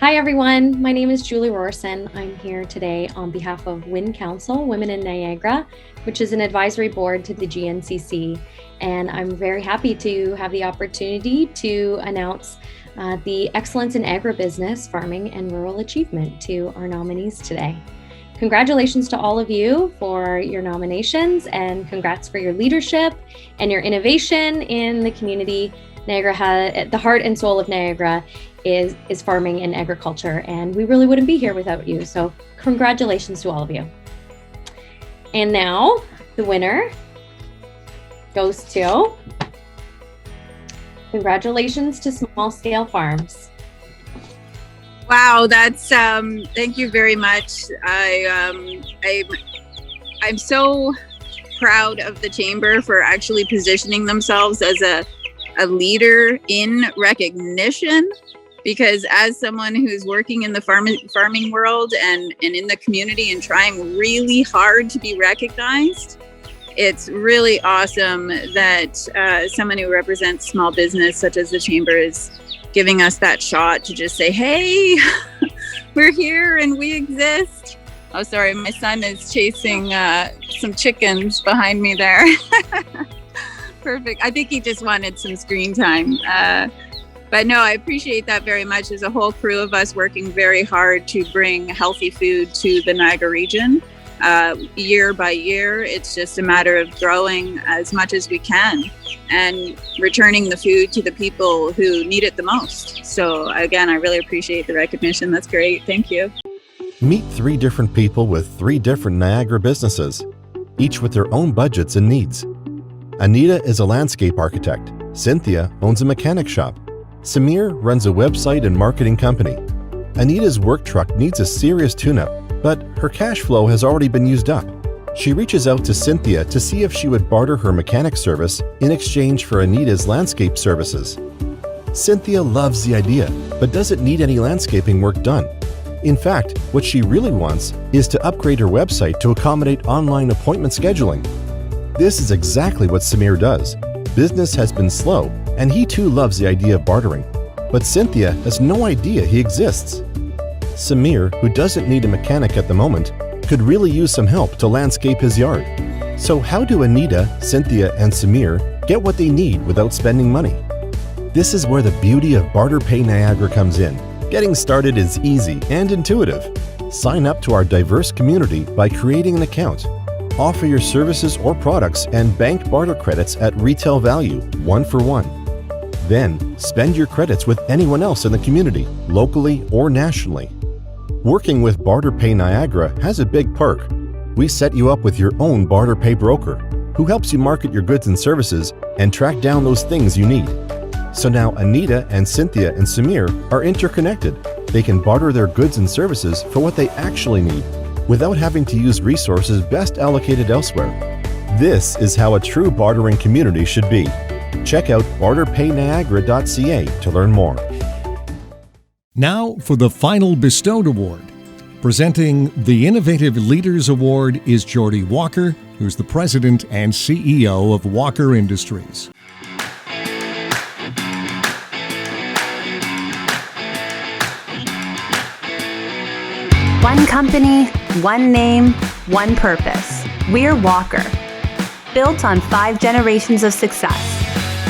Hi everyone, my name is Julie Rorson. I'm here today on behalf of WIN Council, Women in Niagara, which is an advisory board to the GNCC. And I'm very happy to have the opportunity to announce the Excellence in Agribusiness, Farming and Rural Achievement to our nominees today. Congratulations to all of you for your nominations, and congrats for your leadership and your innovation in the community. Niagara, the heart and soul of Niagara is farming and agriculture, and we really wouldn't be here without you. So congratulations to all of you. And now the winner goes to, congratulations to Small Scale Farms. Wow, that's thank you very much. I'm so proud of the chamber for actually positioning themselves as a leader in recognition, because as someone who's working in the farming world and in the community and trying really hard to be recognized, it's really awesome that someone who represents small business such as the chamber is giving us that shot to just say, hey, we're here and we exist. Oh, sorry, my son is chasing some chickens behind me there. Perfect. I think he just wanted some screen time. But no, I appreciate that very much. There's a whole crew of us working very hard to bring healthy food to the Niagara region. Year by year, it's just a matter of growing as much as we can and returning the food to the people who need it the most. So again, I really appreciate the recognition. That's great. Thank you. Meet 3 different people with 3 different Niagara businesses, each with their own budgets and needs. Anita is a landscape architect. Cynthia owns a mechanic shop. Samir runs a website and marketing company. Anita's work truck needs a serious tune-up, but her cash flow has already been used up. She reaches out to Cynthia to see if she would barter her mechanic service in exchange for Anita's landscape services. Cynthia loves the idea, but doesn't need any landscaping work done. In fact, what she really wants is to upgrade her website to accommodate online appointment scheduling. This is exactly what Samir does. Business has been slow, and he too loves the idea of bartering. But Cynthia has no idea he exists. Samir, who doesn't need a mechanic at the moment, could really use some help to landscape his yard. So how do Anita, Cynthia, and Samir get what they need without spending money? This is where the beauty of Barter Pay Niagara comes in. Getting started is easy and intuitive. Sign up to our diverse community by creating an account. Offer your services or products and bank barter credits at retail value, 1 for 1. Then, spend your credits with anyone else in the community, locally or nationally. Working with Barter Pay Niagara has a big perk. We set you up with your own Barter Pay broker, who helps you market your goods and services and track down those things you need. So now Anita and Cynthia and Samir are interconnected. They can barter their goods and services for what they actually need, without having to use resources best allocated elsewhere. This is how a true bartering community should be. Check out barterpayniagara.ca to learn more. Now for the final bestowed award. Presenting the Innovative Leaders Award is Jordy Walker, who's the president and CEO of Walker Industries. One company, one name, one purpose. We're Walker. Built on 5 generations of success.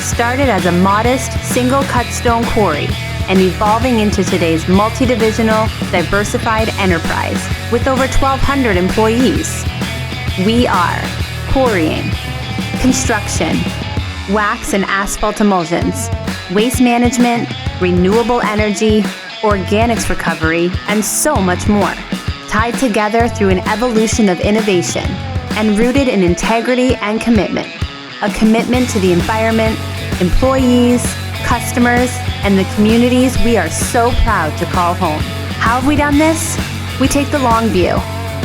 Started as a modest, single-cut stone quarry and evolving into today's multi-divisional, diversified enterprise with over 1,200 employees. We are quarrying, construction, wax and asphalt emulsions, waste management, renewable energy, organics recovery, and so much more. Tied together through an evolution of innovation and rooted in integrity and commitment. A commitment to the environment, employees, customers, and the communities we are so proud to call home. How have we done this? We take the long view,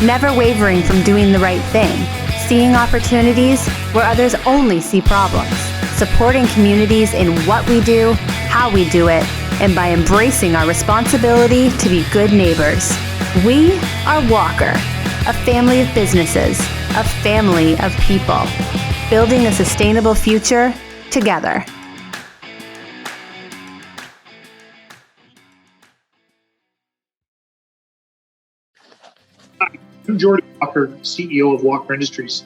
never wavering from doing the right thing, seeing opportunities where others only see problems, supporting communities in what we do, how we do it, and by embracing our responsibility to be good neighbors. We are Walker, a family of businesses, a family of people, building a sustainable future together. I'm Jordan Walker, CEO of Walker Industries.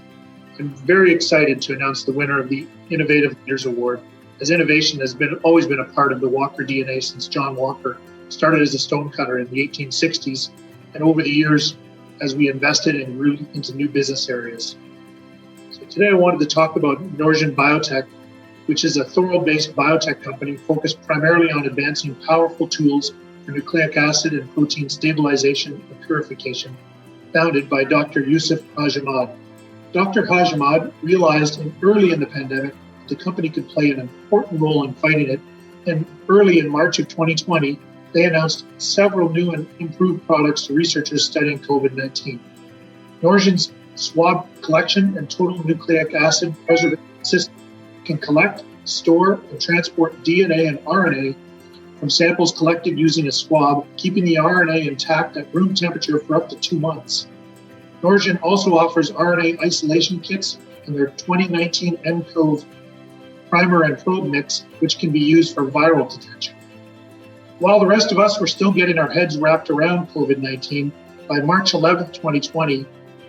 I'm very excited to announce the winner of the Innovative Leaders Award, as innovation has always been a part of the Walker DNA since John Walker started as a stonecutter in the 1860s, and over the years as we invested and grew into new business areas. So today I wanted to talk about Norgine Biotech, which is a Thorold-based biotech company focused primarily on advancing powerful tools for nucleic acid and protein stabilization and purification, founded by Dr. Yusuf Hajimad. Dr. Hajimad realized early in the pandemic that the company could play an important role in fighting it, and early in March of 2020, they announced several new and improved products to researchers studying COVID-19. Norgine's swab collection and total nucleic acid preservation system can collect, store, and transport DNA and RNA from samples collected using a swab, keeping the RNA intact at room temperature for up to 2 months. Norgine also offers RNA isolation kits in their 2019 nCoV primer and probe mix, which can be used for viral detection. While the rest of us were still getting our heads wrapped around COVID-19, by March 11, 2020,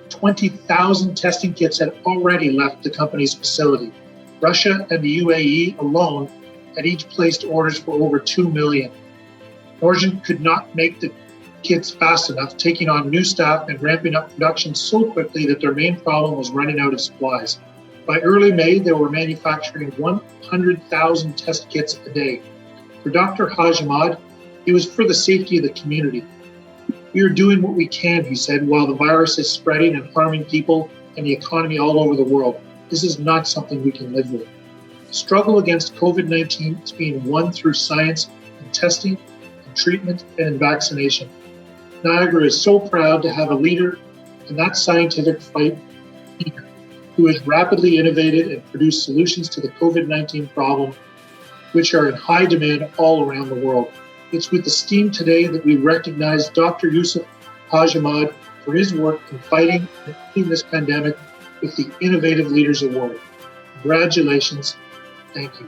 20,000 testing kits had already left the company's facility. Russia and the UAE alone had each placed orders for over 2 million. Norgine could not make the kits fast enough, taking on new staff and ramping up production so quickly that their main problem was running out of supplies. By early May, they were manufacturing 100,000 test kits a day. For Dr. Hajimad, it was for the safety of the community. We are doing what we can, he said, while the virus is spreading and harming people and the economy all over the world. This is not something we can live with. The struggle against COVID-19 is being won through science and testing and treatment and vaccination. Niagara is so proud to have a leader in that scientific fight who has rapidly innovated and produced solutions to the COVID-19 problem, which are in high demand all around the world. It's with esteem today that we recognize Dr. Yusuf Hajimad for his work in fighting and ending this pandemic with the Innovative Leaders Award. Congratulations. Thank you.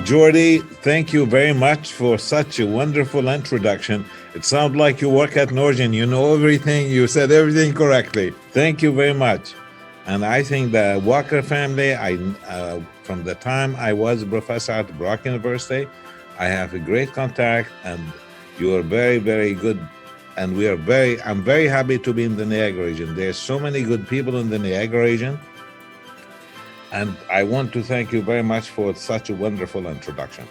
Jordy, thank you very much for such a wonderful introduction. It sounds like you work at Norgine. You know everything. You said everything correctly. Thank you very much. And I think the Walker family, from the time I was a professor at Brock University, I have a great contact, and you are very, very good. And I'm very happy to be in the Niagara region. There's so many good people in the Niagara region. And I want to thank you very much for such a wonderful introduction.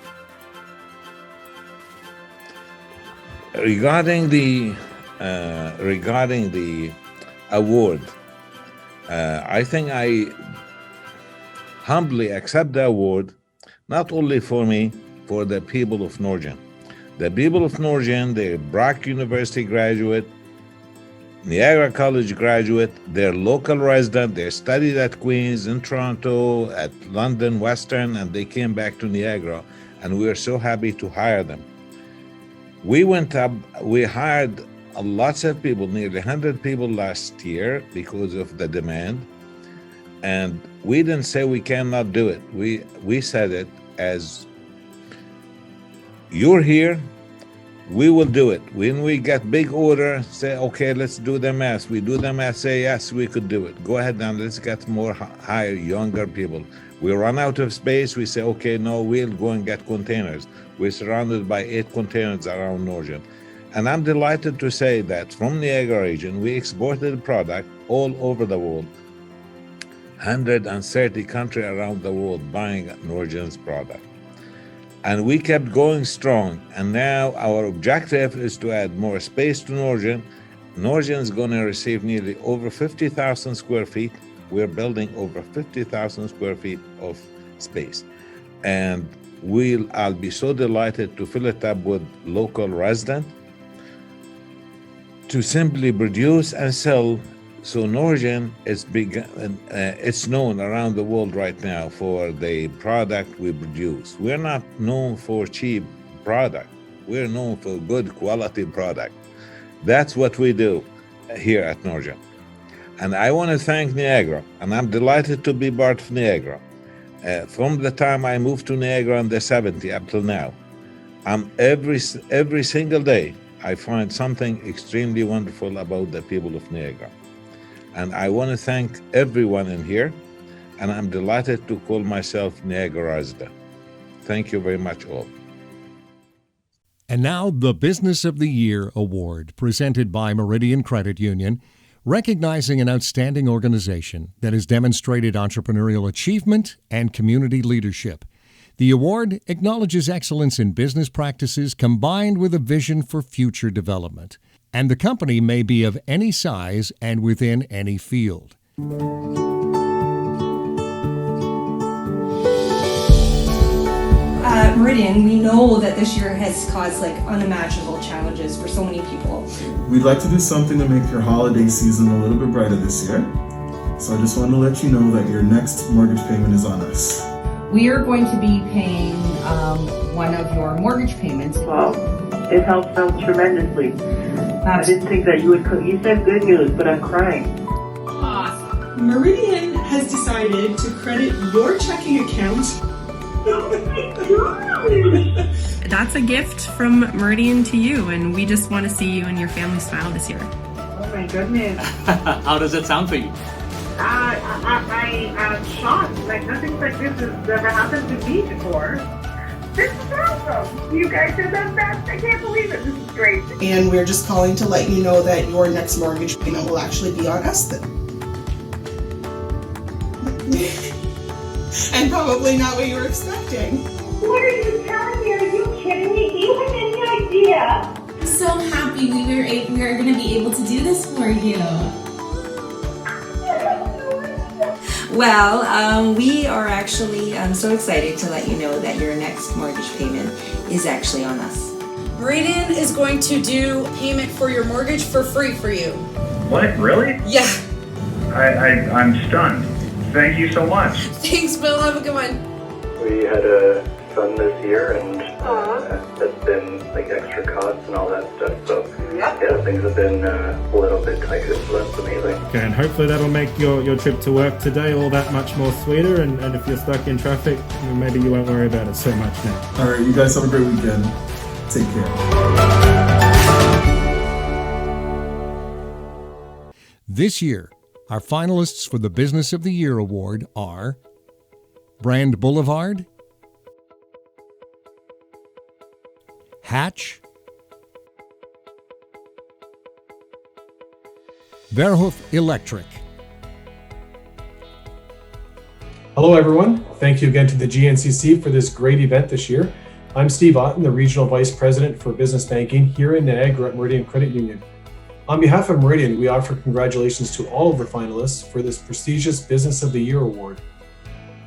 Regarding the award, I think I humbly accept the award, not only for me, for the people of Norgine. The people of Norgine, they're Brock University graduate, Niagara College graduate, they're local resident, they studied at Queen's, in Toronto, at London Western, and they came back to Niagara, and we are so happy to hire them. We hired lots of people, nearly 100 people last year because of the demand, and we didn't say we cannot do it. We said it as, you're here, we will do it. When we get big order, say, okay, let's do the math. We do the math, say, yes, we could do it. Go ahead and let's get more higher, younger people. We run out of space, we say, okay, no, we'll go and get containers. We're surrounded by 8 containers around Norgine. And I'm delighted to say that from Niagara region, we exported product all over the world. 130 countries around the world buying Norgine's product. And we kept going strong. And now our objective is to add more space to Norgine. Norgine is going to receive nearly over 50,000 square feet. We're building over 50,000 square feet of space. And I'll be so delighted to fill it up with local residents to simply produce and sell. So Norgine is it's known around the world right now for the product we produce. We're not known for cheap product. We're known for good quality product. That's what we do here at Norgine. And I want to thank Niagara, and I'm delighted to be part of Niagara. From the time I moved to Niagara in the 70s up till now, Every single day, I find something extremely wonderful about the people of Niagara. And I want to thank everyone in here, and I'm delighted to call myself Niagara resident. Thank you very much all. And now the Business of the Year Award, presented by Meridian Credit Union, recognizing an outstanding organization that has demonstrated entrepreneurial achievement and community leadership. The award acknowledges excellence in business practices combined with a vision for future development. And the company may be of any size and within any field. Meridian, we know that this year has caused unimaginable challenges for so many people. We'd like to do something to make your holiday season a little bit brighter this year. So I just want to let you know that your next mortgage payment is on us. We are going to be paying one of your mortgage payments. Wow, it helps out tremendously. I didn't think that you would. You said good news, but I'm crying. Awesome. Meridian has decided to credit your checking account. That's a gift from Meridian to you, and we just want to see you and your family smile this year. Oh my goodness. How does it sound for you? I'm shocked. Nothing like this has ever happened to me before. This is awesome. You guys are the best. I can't believe it. This is great. And we're just calling to let you know that your next mortgage payment will actually be on us then. And probably not what you were expecting. What are you telling me? Are you kidding me? Do you have any idea? I'm so happy we are going to be able to do this for you. Well, we are actually so excited to let you know that your next mortgage payment is actually on us. Meridian is going to do payment for your mortgage for free for you. What? Really? Yeah. I'm stunned. Thank you so much. Thanks, Bill. Have a good one. We had a son this year, and that's been extra costs and all that stuff. So yeah, things have been a little bit tighter. So that's amazing. Okay, and hopefully that'll make your trip to work today all that much more sweeter. And if you're stuck in traffic, maybe you won't worry about it so much now. All right, you guys have a great weekend. Take care. This year, our finalists for the Business of the Year Award are Brand Boulevard, Hatch, Verhoef Electric. Hello everyone, thank you again to the GNCC for this great event this year. I'm Steve Otten, the Regional Vice President for Business Banking here in Niagara at Meridian Credit Union. On behalf of Meridian, we offer congratulations to all of the finalists for this prestigious Business of the Year Award.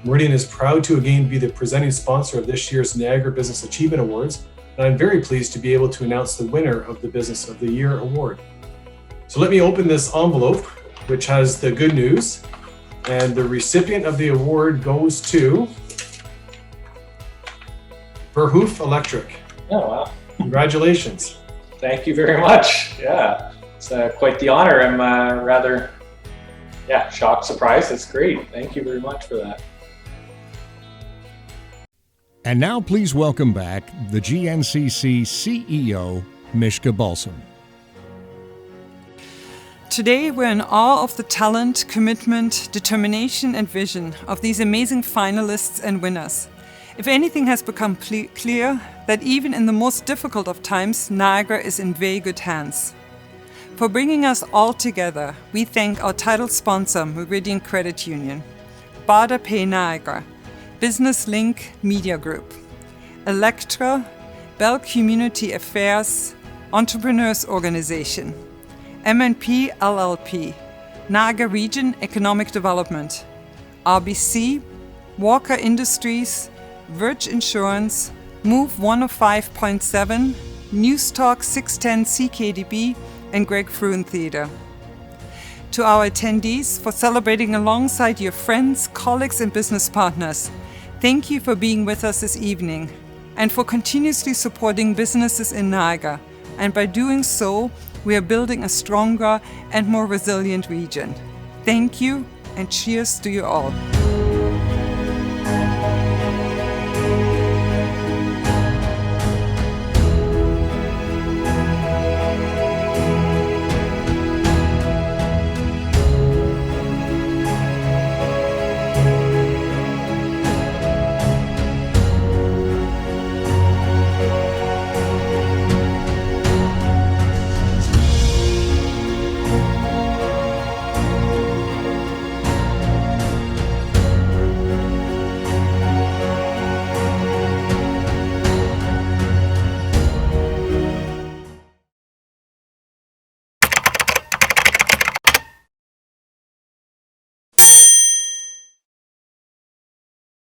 Meridian is proud to again be the presenting sponsor of this year's Niagara Business Achievement Awards, and I'm very pleased to be able to announce the winner of the Business of the Year Award. So let me open this envelope, which has the good news, and the recipient of the award goes to Verhoef Electric. Oh, wow. Congratulations. Thank you very much. Yeah, it's quite the honor. I'm rather, shocked, surprised. It's great. Thank you very much for that. And now please welcome back the GNCC CEO, Mishka Balsam. Today, we're in awe of the talent, commitment, determination, and vision of these amazing finalists and winners. If anything has become clear, that even in the most difficult of times, Niagara is in very good hands. For bringing us all together, we thank our title sponsor, Meridian Credit Union, Barter Pay Niagara, Business Link Media Group, Electra, Bell Community Affairs, Entrepreneurs Organization, M&P LLP, Niagara Region Economic Development, RBC, Walker Industries, Verge Insurance, Move 105.7, News Talk 610 CKDB, and Greg Fruin Theatre. To our attendees for celebrating alongside your friends, colleagues, and business partners, thank you for being with us this evening and for continuously supporting businesses in Niagara. And by doing so, we are building a stronger and more resilient region. Thank you, and cheers to you all.